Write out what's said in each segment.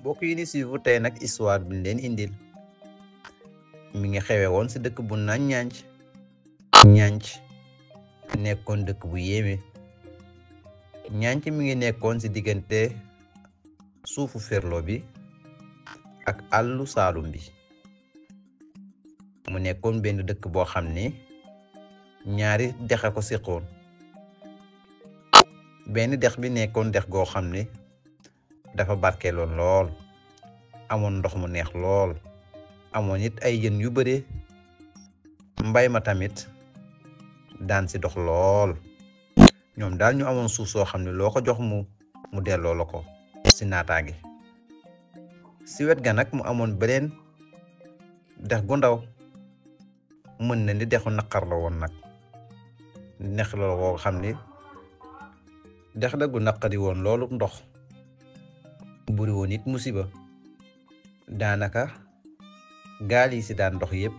mbokk yi ni suivre tey nag histoire bi ñu leen indil mi ngi xewe woon si dëkk bu naan Ñanc nekkoon dëkk bu yéeme. Ñanc mi ngi nekkoon si diggante suufu Ferlo bi ak àllu Saalum bi. mu nekkoon benn dëkk boo xam ne ñaari dex a ko seqoon. benn dex bi nekkoon dex goo xam ne dafa barkeeloon lool, amoon ndox mu neex lool, amoon it ay jën yu bare, mbay ma tamit daan si dox lool. ñoom daal ñu amoon suuf soo xam ne loo ko jox mu delloo la ko si naataange. si wet ga nag mu amoon beneen dex gu ndaw, mën na ni dexu naqar la woon nag. neex la woo xam ni dex da gu naqari woon loolu ndox, buri woon it musiba. daanaka gaal yi si daan ndox yëpp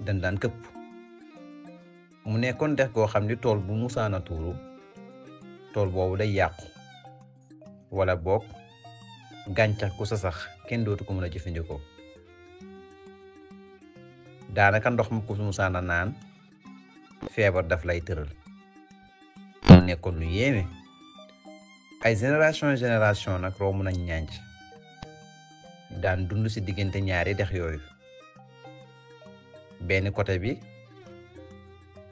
dañ daan këpp. mu nekkoon dex goo xam ni tool bu musaana tuuru, tool boobu day yàqu, wala boog gàncax ku sa sax kenn dootu ko mën a jëfandikoo. daanaka ndox mu ku musaana naan feebar daf lay tëral. mu nekkoon lu yéeme. ay génération nag romb nañ Ñanc, daan dund si diggante ñaari dex yooyu. benn côté bi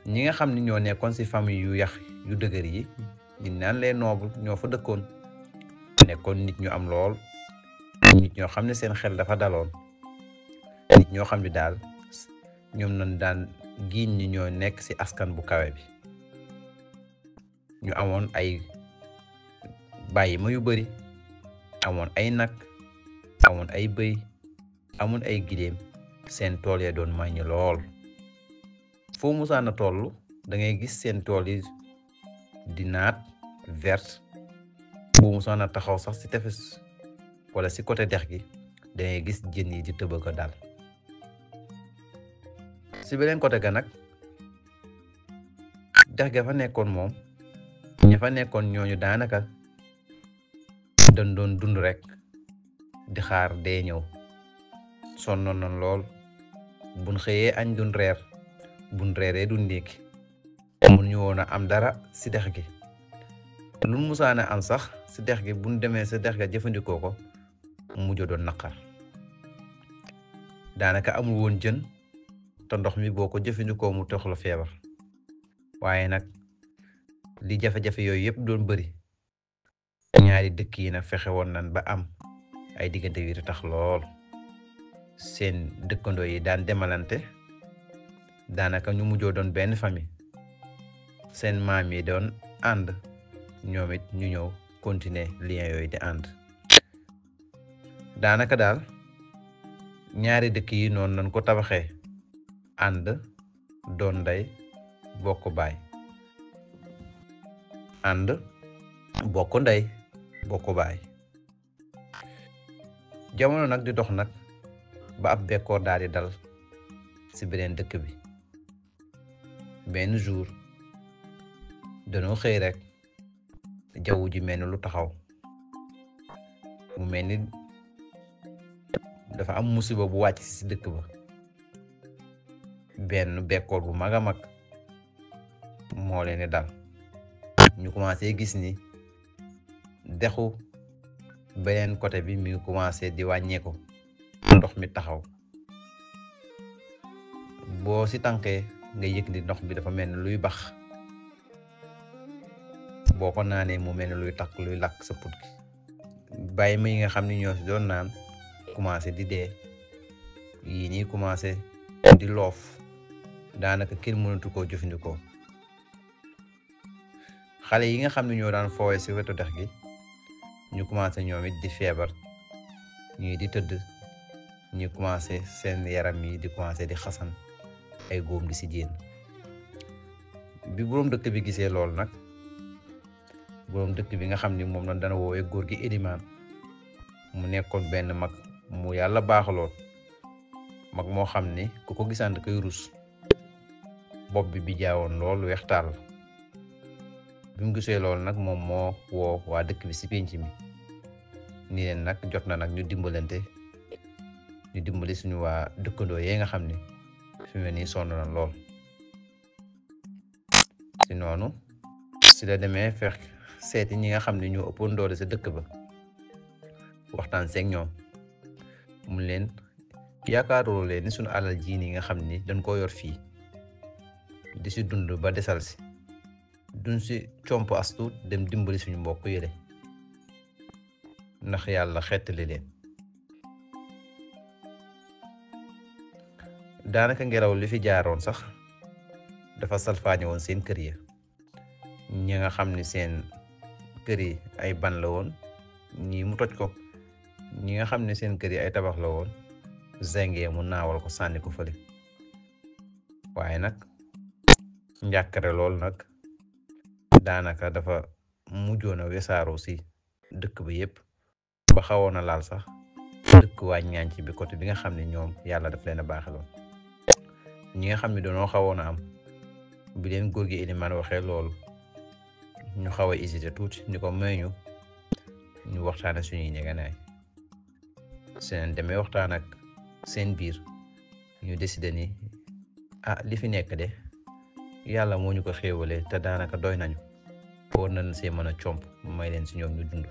ñi nga xam ni ñoo nekkoon si famille yu yax yu dëgër yi, ñu naan les nobles, ñoo fa dëkkoon. nekkoon nit ñu am lool, nit ñoo xam ne seen xel dafa daloon, nit ñoo xam ne daal ñoom nañ daan giiñ ñi ñoo nekk si askan bu kawe bi. ñu amoon ay bàyyi ma yu bari, amoon ay nag, amoon ay bëy, amoon ay giléem. seen tool ya doon màññ lool. foo musaana toll da ngay gis seen tool yi di naat verte. bu musaana taxaw sax si tefes wala si côté dex gi da ngay gis jën yi di tëbë ko dal. si beneen côté ga nag dex ga fa nekkoon moom, ña fa nekkoon ñooñu daanaka dañ doon dund rek di xaar dee ñëw. sonnoon nañ lool. buñ xëyee añ duñ reer, buñ reeree duñ ndékki. mun ñu woon a am dara si dex gi. luñ musaana am sax si dex gi buñ demee sa dex ga jëfandikoo ko mujj doon naqar. daanaka amul woon jën, te ndox mi boo ko jëfandikoo mu tox la feebar. waaye nag li jafe-jafe yooyu yëpp doon bëri, ñaari dëkk yi nag fexe woon nañ ba am ay diggante yu tax lool. seen dëkkandoo yi daan demalante, daanaka ñu mujjoo doon benn famille. seen maam yi doon ànd, ñoom it ñu ñëw continuer lien yooyu di ànd. daanaka daal ñaari dëkk yi noonu lañ ko tabaxee, ànd doon ndey bokk baay. ànd bokk ndey bokk baay. jamono nag di dox nag ba ab bekkoor daal di dal si beneen dëkk bi. benn jour dañoo xëy rek jaww ji mel ni lu taxaw. mu mel ni dafa am musiba bu wàcc si dëkk ba. benn bekkoor bu mag a mag moo leen di dal. ñu commencé gis ni dexu beneen côté bi mi ngi commencé di wàññeeku, ndox mi taxaw. boo si tànkee nga yëg ni ndox bi dafa mel ni luy bax. boo ko naanee mu mel ni luy lakk sa put gi. bàyyi ma yi nga xam ni ñoo si doon naan commencé di dee, yii nii commencé di loof. daanaka kenn mënatu koo jëfandikoo. xale yi nga xam ne ñoo daan foowee si wetu dex gi ñu commencé ñoom it di feebar, ñii di tëdd, ñu commencé seen yaram yi di commencé di xasan, ay góom di si jéen. bi boroom dëkk bi gisee loolu nag, boroom dëkk bi nga xam ni moom lañ dana woowee góor gi Elimaan, mu nekkoon benn mag mu yàlla baaxaloon, mag moo xam ni ku ko gisaan da koy rus. bopp bi jaawoon lool, weextaal. bi mu gisee loolu nag moom moo woo waa dëkk bi si pénc mi ni leen nag jot na nag ñu dimbalante ñu dimbali suñu waa dëkkandoo yee nga xam ne fi mu ne nii sonn na lool. si noonu si la demee fekk seeti ñi nga xam ne ñoo ëppoon doole sa dëkk ba waxtaan seeg ñoom mu leen yaakaaroo leen ni suñu alal ji nii nga xam ni dañ koo yor fii di si dund ba desal si duñ si comp astuut dem dimbali suñu mbokk yële ndax yàlla xettali leen. daanaka ngelaw li fi jaaroon sax dafa salfaañe woon seen kër ya ñi nga xam ni seen kër yi ay ban la woon ñii mu toj ko ñi nga xam ne seen kër yi ay tabax la woon zengee mu naawal ko sànni ko fële. waaye nag njàkkare lool nag daanaka dafa mujjoon a wesaaroo si dëkk ba yépp ba xawoon a laal sax dëkk waa ñaañ ci bi côté bi nga xam ne ñoom yàlla daf leen a baaxaloon. ñi nga xam ne dañoo xawoon a am bi leen góor gi Elimaan waxee loolu ñu xaw a hésité tuuti ni ko may ñu waxtaane suñuy ñegenaay. seen demee waxtaan ak seen biir ñu décidé ni li fi nekk de yàlla moo ñu ko xéewalee te daanaka doy nañu war nañ see mën a comp may leen si ñoom ñu dund.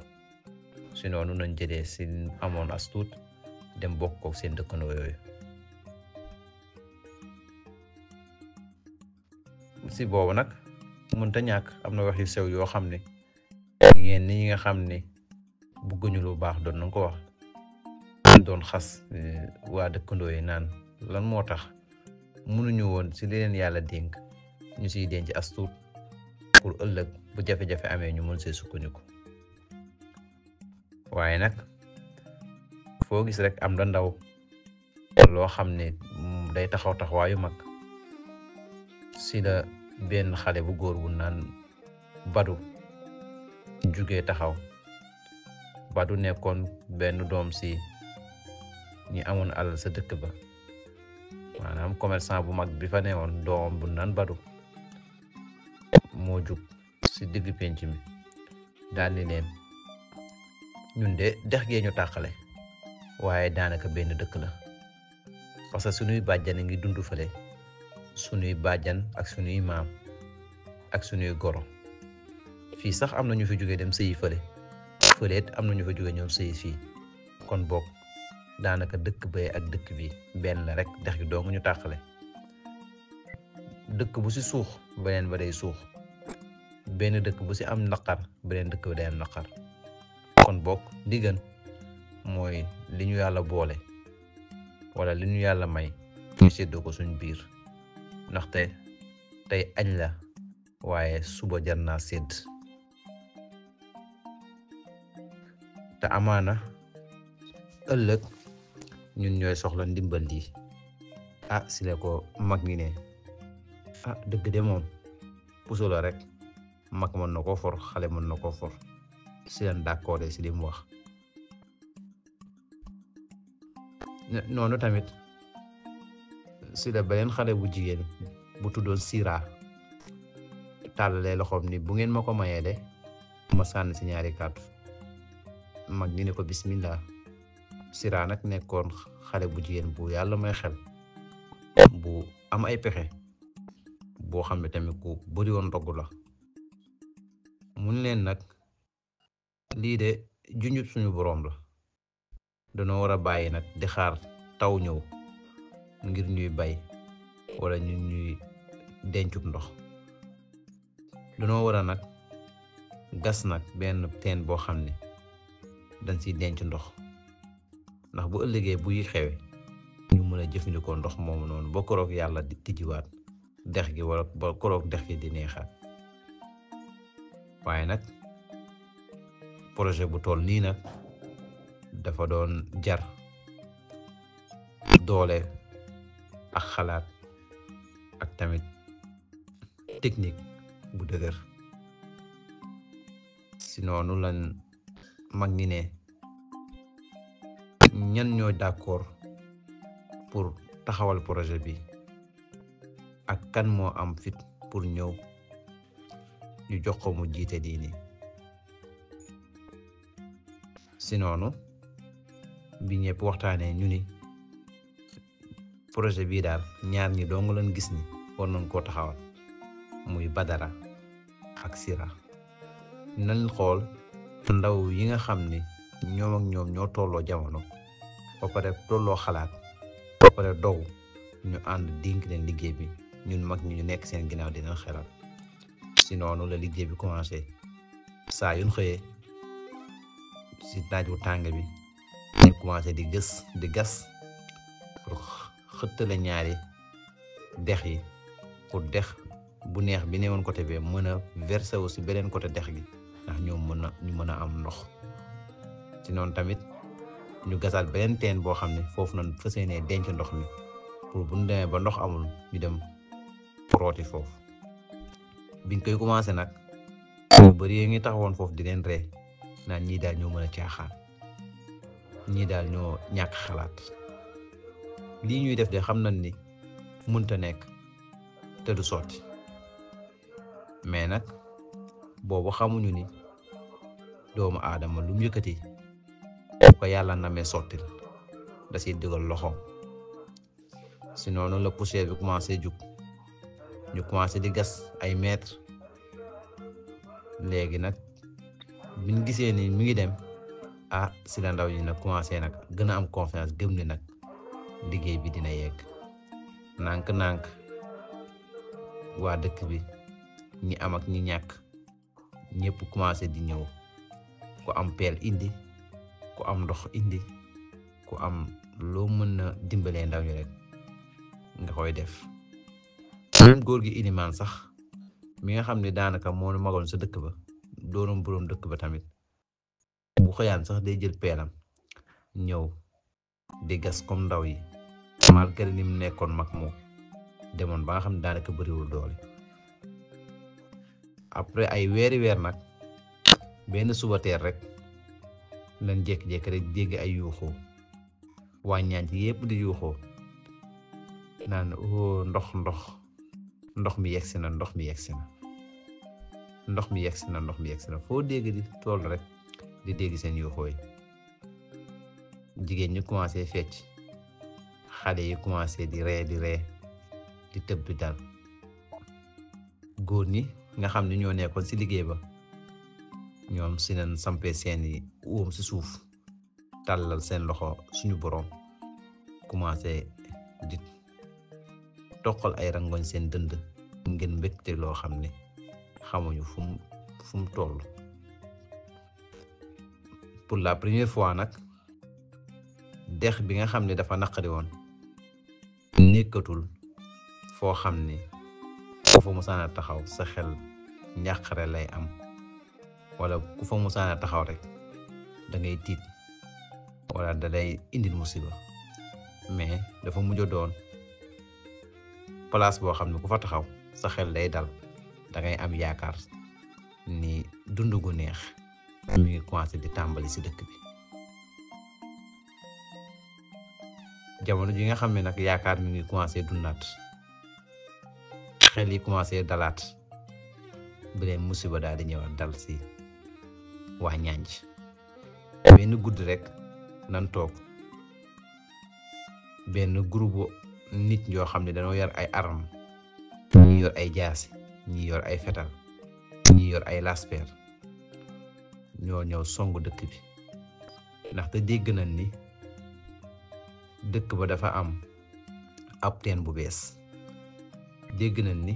si noonu nañ jëlee si amoon as tuut dem bokk ko seen dëkkandoo yooyu. si boobu nag mënta ñàkk am na wax yu sew yoo xam ne ñenn ñi nga xam ne bëgguñu lu baax doon nañ ko wax doon xas waa dëkkandoo yi naan lan moo tax mënuñu woon si li leen yàlla dénk ñu siy denc as tuut pour ëllëg bu jafe-jafe amee ñu mën see sukkandiku. waaye nag foo gis rek am da ndaw loo xam ne day taxaw taxawaayu mag. si la benn xale bu góor bu naan Badu jugee taxaw. Badu nekkoon benn doom si ñi amoon alal sa dëkk ba maanaam commerçant bu mag bi fa newoon doom bu naan Badu moo jug si digg penc mi daal ni leen ñun de dex gee ñu tàqale waaye daanaka benn dëkk la parce que suñuy bàjjan a ngi dund fële suñuy bàjjan ak suñuy maam ak suñuy goro fii sax am na ñu fi jóge dem sëyi fële am na ñu fa jóge ñoom sëyi fii kon boog daanaka dëkk bee ak dëkk bi benn la rek dex gi dong ñu tàqale. dëkk bu si suux beneen ba day suux benn dëkk bu si am naqar beneen dëkk ba day am naqar kon boog li gën mooy li ñu yàlla boole wala li ñu yàlla may ñu séddoo ko suñ biir ndaxte tey añ la waaye suba jar naa sédd te amaana ëllëg ñun ñooy soxla ndimbal lii. si la ko mag ñi ne dëgg de moom puso la rek mag mën na koo for xale mën na koo for si leen d'accord si li mu wax. noonu tamit si la beneen xale bu jigéen bu tuddoon Sira tàllalee loxoom ni bu ngeen ma ko mayee de ma sànni si ñaari kàddu. mag ñi ne ko bismillah. Sira nag nekkoon xale bu jigéen bu yàlla may xel bu am ay pexe boo xam ne tamit ku bëri woon ndogg la. mun leen nag lii de junjub suñu boroom la danoo war a bàyyi nag di xaar taw ñëw ngir ñuy bay wala ñuy dencub ndox. danoo war a nag gas nag benn teen boo xam ne dañ siy denc ndox ndax bu ëllëgee buy xewe ñu mën a jëfandikoo ndox moomu noonu ba koroog yàlla di tijjiwaat dex gi wala ba koroog dex gi di neexaat. waaye nag projet bu toll nii nag dafa doon jar doole ak xalaat ak tamit technique bu dëgër. si noonu lan mag ñi ne ñan ñoo d'accord pour taxawal projet bi ak kan moo am fit pour ñëw ñu jox ko mu jiite diini. si noonu bi ñëpp waxtaanee ñu ni projet bii daal ñaar ñi dong lañ gis ni war nañ koo taxawal muy Badara ak Sira. nañ xool ndaw yi nga xam ni ñoom ak ñoom ñoo tolloo jamono ba pare tolloo xalaat ba pare dogu ñu ànd dénk leen liggéey bi ñun mag ñu nekk seen ginnaaw dinañ xelal. si noonu la liggéey bi commencé saa yuñ xëyee si naaj wu tàng bi ñu commencé di gas pour xëttale ñaari dex yi pour dex bu neex bi newoon côté bi mën a versé wu si beneen côté dex gi ndax ñu mën a am ndox. si noonu tamit ñu gasaat beneen teen boo xam ne foofu nañ fas yéenee denc ndox mi pour bu ñu demee ba ndox amul ñu dem rooti foofu. biñ koy commencé nag ñu bëri ngi taxawoon foofu di leen ree naan ñii daal ñoo mën a caaxaan, ñii daal ñoo ñàkk xalaat. lii ñuy def de xam nañ ni mënta nekk te du sotti, mais nag boobu xamuñu ni doomu aadama lu mu yëkkati ko yàlla namee sottil da siy dugal loxoom. si noonu la poussière bi commencé jug ñu commencé di gas ay mètres. léegi nag biñ gisee ni mi ngi dem si la ndaw ñi nag commencé nag gën a am confiance gëm ni nag liggéey bi dina yegg. nànk-nànk waa dëkk bi ñi am ak ñi ñàkk ñëpp commencé di ñëw, ku am peel indi, ku am ndox indi, ku am loo mën na dimbalee ndaw ñi rek nga koy def. même góor gi ilimaan sax mi nga xam ne daanaka moo nu magoon sa dëkk ba doonoon boroom dëkk ba tamit bu xëyaan sax day jël peelam ñëw di gas comme ndaw yi, malgré ni mu nekkoon mag moo demoon ba nga xam ne daanaka bëriwul doole. après ay weeri weer nag benn suba teel rek lañ jékki-jékki rek dégg ay yuuxoo, waa ñaan ci yépp di yuuxoo naan ndox mi yegsi na, ndox mi yegsi na, ndox mi yegsi na, ndox mi yegsi na. foo dégg di tool rek di dégg seen yuuxoo yi. jigéen ñi commencé fecc, xale yi commencé di ree di tëb di dal. góor ñi nga xam ne ñoo nekkoon si liggéey ba ñoom si nañ sampee seeni uum si suuf tàllal seen loxo suñu borom, commencé di toqal ay rangoñ seen dënd ngeen mbégte loo xam ne xamuñu fu mu toll. pour la première fois nag dex bi nga xam ne dafa naqari woon nekkatul foo xam ne foofa musaana taxaw sa xel njàqare lay am, wala ku fa musaana taxaw rek da ngay tiit wala da lay indil musiba, mais dafa mujj doon place boo xam ne ku fa taxaw sa xel day dal, da ngay am yaakaar ni dund gu neex mi ngi commencé di tàmbali si dëkk bi. jamono ji nga xam ne nag yaakaar mi ngi commencé dundaat, xel yi commencé dalaat, beneen musiba daal di ñëwaat dal si waa ñànj. benn guddi rek nan toog benn groupe nit ñoo xam ne dañoo yor ay arme, ñi yor ay jaasi, ñi yor ay fetal, ñi yor ay lasper, ñoo ñëw songu dëkk bi. ndaxte dégg nañ ni dëkk ba dafa am ab teen bu bees, dégg nañ ni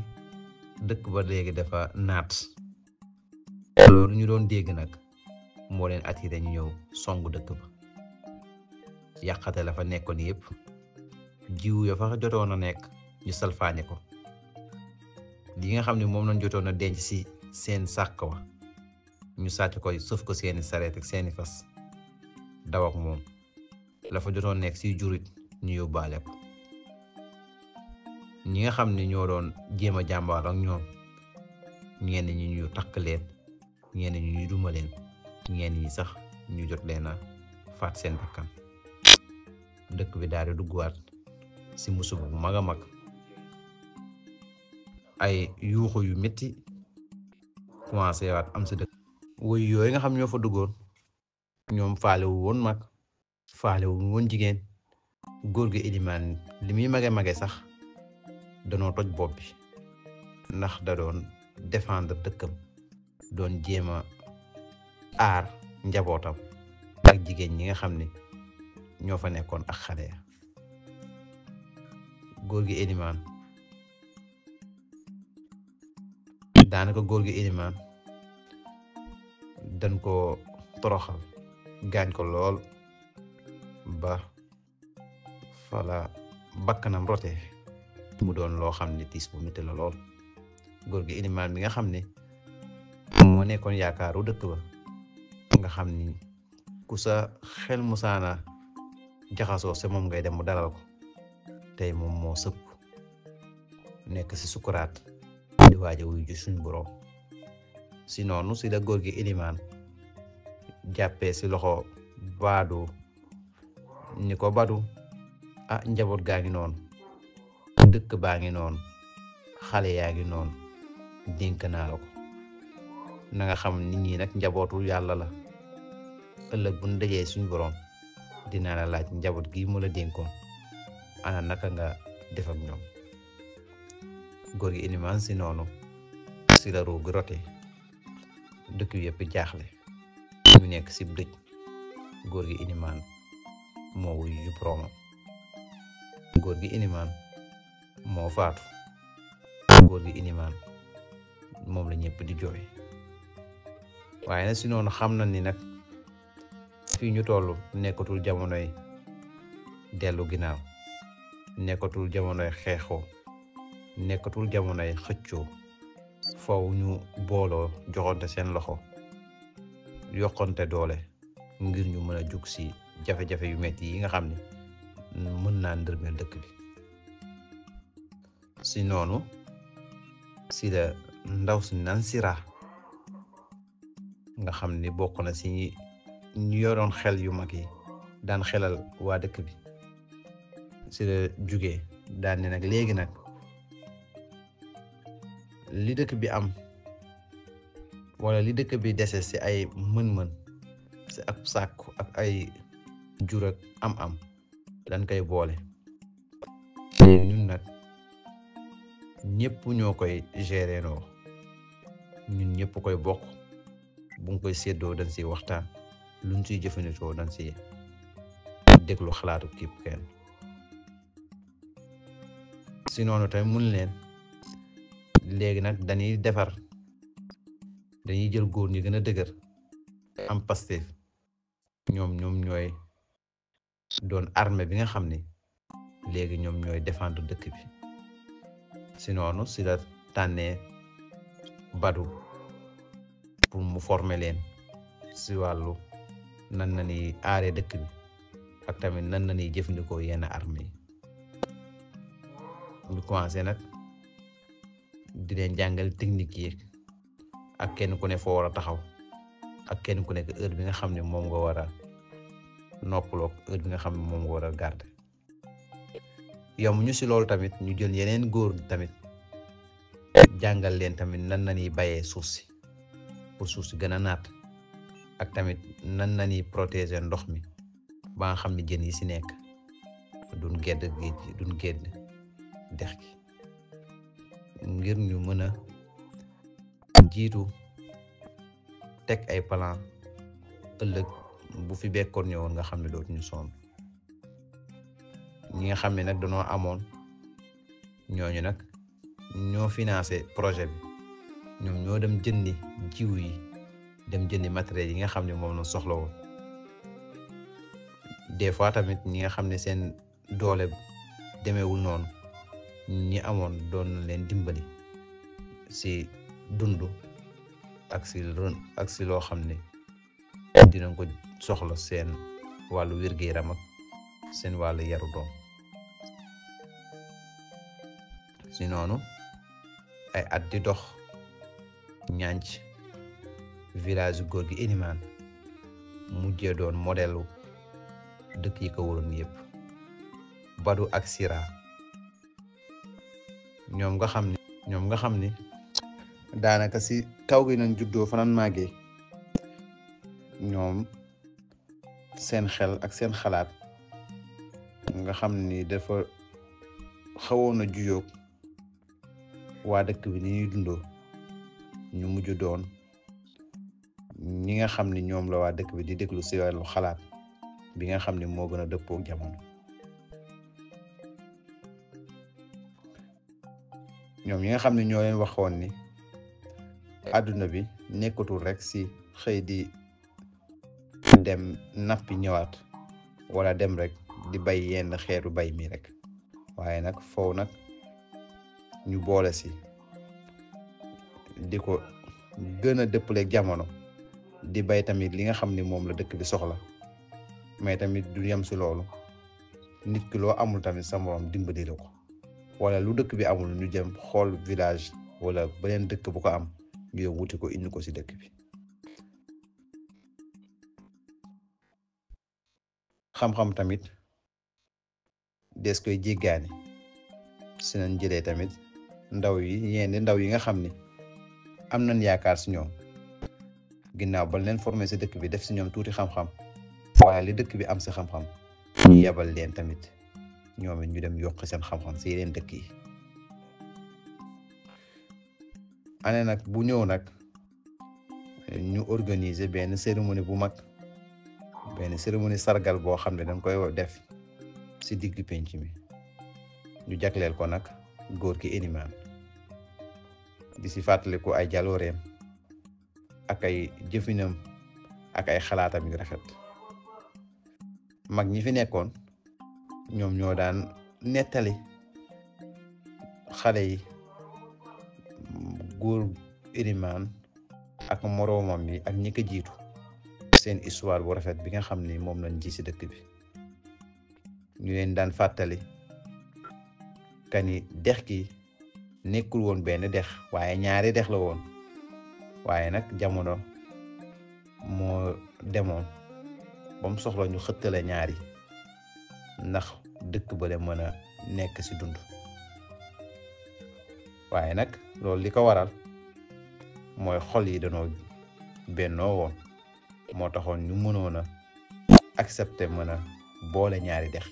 dëkk ba léegi dafa naat. loolu ñu doon dégg nag moo leen attiré ñu ñëw songu dëkk ba, yàqate la fa nekkoon yépp, jiw ya fa jotoon a nekk ñu salfaañe ko. li nga xam ne moom lañ jotoon a denc si seen sàq wa ñu sàcc ko, sëf ko seeni sareet ak seeni fas daw ak moom. la fa jotoon nekk si jurit ñu yóbbaale ko. ñi nga xam ne ñoo doon jéem a jàmbaar ak ñoom, ñenn ñi ñu takk leen, ñenn ñi ñu duma leen, ñenn ñi sax ñu jot leen a faat seen bakkan. dëkk bi daal di dugguwaat si musiba bu mag a mag. ay yuuxu yu métti commencé waat am si dëkk. woy yooyu nga xam ñoo fa duggoon ñoom faalewu woon mag faalewu woon jigéen góor gi ilimaan li muy mage sax danoo toj bopp bi ndax da doon défendre dëkkam doon jéem a aar njabootam ak jigéen ñi nga xam ne ñoo fa nekkoon ak xale ya góor gi ilimaan daanaka góor gi ilimaan dañ ko toroxal gaañ ko lool ba fala bakkanam rote mu doon loo xam ne tiis bu metti la lool góor gi ilimaan bi nga xam ne moo nekkoon yaakaaru dëkk ba nga xam ni ku sa xel musaana jaxasoo se moom ngay dem mu dalal ko tey moom moo sëpp nekk ci sukuraat di waaja wuy ju suñ boroom si noonu si la góor gi ilimaan jàppee si loxo baadu ni ko badu njaboot gaa ngi noonu dëkk baa ngi noonu xale yaa ngi noonu dénk naa la ko na nga xam nit ñi nag njabootu yàlla la ëllëg bu ñu dajee suñ boroom dinaa la laaj njaboot gi mu la dénkoon ana naka nga def ak ñoom góor gi ilimaan si noonu si la ruu gi rote dëkk yëpp jaaxle ñu nekk si dëj góor gi ilimaan moo wuyu ju boroomam góor gi ilimaan moo faatu góor gi ilimaan moom la ñëpp di jooy waaye nag si noonu xam na ni nag fii ñu toll nekkatul jamonoy dellu ginnaaw nekkatul jamonoy xeexoo nekkatul jamonoy xëccoo faw ñu booloo joxonte seen loxo yokkante doole ngir ñu mën a jug si jafe-jafe yu metti yi nga xam ne mën naa ndërmeel dëkk bi si noonu si la ndaw si Nansira nga xam ni bokk na si ñu yoroon xel yu mag yi daan xelal waa dëkk bi si la jugee daan ne nag léegi nag li dëkk bi am wala li dëkk bi dese si ay mën-mën si ak sàkku ak ay jur ak am-am dañ koy boole ñun nag ñëpp ñoo koy gérer noo ñun ñëpp koy bokk bu nga koy séddoo dañ si waxtaan luñ siy jëfandikoo dañ si déglu xalaatu képp kenn si noonu tamit mun leen léegi nag dañuy jël góor ñi gën a dëgër am Pastef ñoom ñooy doon armée bi nga xam ne léegi ñoom ñooy défendre dëkk bi si noonu si la tànnee Badu pour mu former leen si wàllu nan na ni aaree dëkk bi ak tamit nan na ni jëfandikoo yenn armée yi ñu commencé nag di leen jàngal technique yi ak kenn ku ne foo war a taxaw ak kenn ku nekk heure bi nga xam ne moom nga war a noppaloo heure bi nga xam ne moom nga war a garder yow ñu si loolu tamit ñu jël yeneen góor tamit jàngal leen tamit nan na ni bayee suuf si pour suuf si gën a naat ak tamit nan na ni protéger ndox mi ba nga xam ne jën yi si nekk duñ gedd géej gi duñ gedd dex gi ngir ñu mën a jiitu teg ay plan ëllëg bu fi bekkoon ñëwoon nga xam ne dootuñu sonn ñi nga xam ne nag dañoo amoon ñooñu nag ñoo financé projet bi ñoom ñoo dem jëndi jiw yi dem jëndi matériel yi nga xam ne moom la soxla woon des fois tamit ñi nga xam ne seen doole demeewul noonu ñi amoon doon na leen dimbali si dund ak si loo xam ne dinañ ko soxla seen wàllu wér-gu-yaram ak seen wàllu yaru doom si noonu ay at di dox ñanc village góor gi Ilimaan mujjee doon modèle dëkk yi ko waroon yëpp Badu ak Sira ñoom nga xam ni daanaka si kaw gi nañ juddoo fanan màggee ñoom seen xel ak seen xalaat nga xam ni dafa xawoon a juyoog waa dëkk bi ni ñuy dundoo ñu mujj doon ñi nga xam ni ñoom la waa dëkk bi di déglu si wàllu xalaat bi nga xam ni moo gën a dëppoo ak jamono. ñoom ñi nga xam ne ñoo leen waxoon ni àdduna bi nekkatul rek si xëy di dem nappi ñëwaat wala dem rek di bay yenn xeetu bay mi rek, waaye nag foofu nag ñu boole si di ko gën a dëppaleeg jamono, di bay tamit li nga xam ni moom la dëkk bi soxla. mais tamit du yem si loolu, nit ki loo amul tamit sa morom dimbali la ko, wala lu dëkk bi amul ñu jëm xool village wala beneen dëkk bu ko am ñu wuti ko indi ko si dëkk bi. xam-xam tamit des koy jéggaani si nañ jëlee tamit ndaw yi nga xam ni am nañ yaakaar si ñoom ginnaaw ba leen formé si dëkk bi def si ñoom tuuti xam-xam, waaye li dëkk bi am si xam-xam ñu yebal leen tamit ñoom it ñu dem yokk seen xam-xam si yeneen dëkk yi. année nag bu ñëw nag ñu organiser benn cérémonie bu mag, benn cérémonie sargal boo xam ne dañ koy def si digg penc mi, ñu jagleel ko nag góor gi Elimane, di si fàttaliku ay jalooreem ak ay jëfinam ak ay xalaatam yu rafet. mag ñi fi nekkoon ñoom ñoo daan nettali xale yi góor Elimane ak moroomam yi ak ñi ko jiitu seen histoire bu rafet bi nga xam ni moom lañ ji si dëkk bi. ñu leen daan fàttali kani dex gi nekkul woon benn dex waaye ñaari dex la woon, waaye nag jamono moo demoon ba mu soxla ñu xëttale ñaari ndax dëkk ba le mën a nekk si dund. waaye nag loolu li ko waral mooy xol yi danoo bennoo woon, moo taxoon ñu mënoon a accepter mën a boole ñaari dex.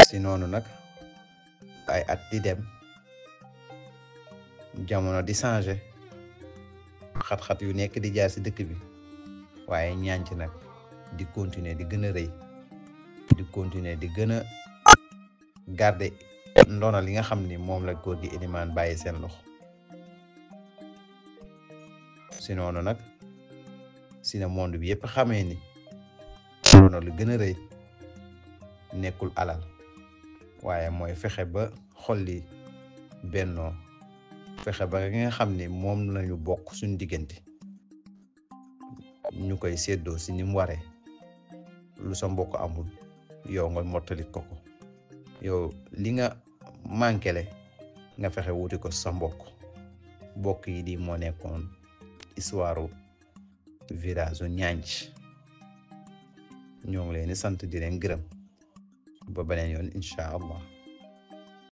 si noonu nag ay at di dem, jamono di changer, xat-xat yu nekk di jaar si dëkk bi, waaye ñànc nag di continuer di gën a rëy, di continuer di gën a garder ndono li nga xam ni moom la góor gi Elimane bàyyi seen loxo. si noonu nag si na monde bi yëpp xamee ni ndono lu gën a rëy nekkul alal, waaye mooy fexe ba xolli bennoo, fexe ba nga xam ni moom lañu bokk suñu diggante ñu koy séddoo si ni mu waree. lu sa mbokk amul yow nga mottali ko, yow li nga manqué nga fexe wuti ko sa mbokk yi. di moo nekkoon histoire village u Ñanc. ñoo ngi leen di sant di leen gërëm ba beneen yoon incha allah.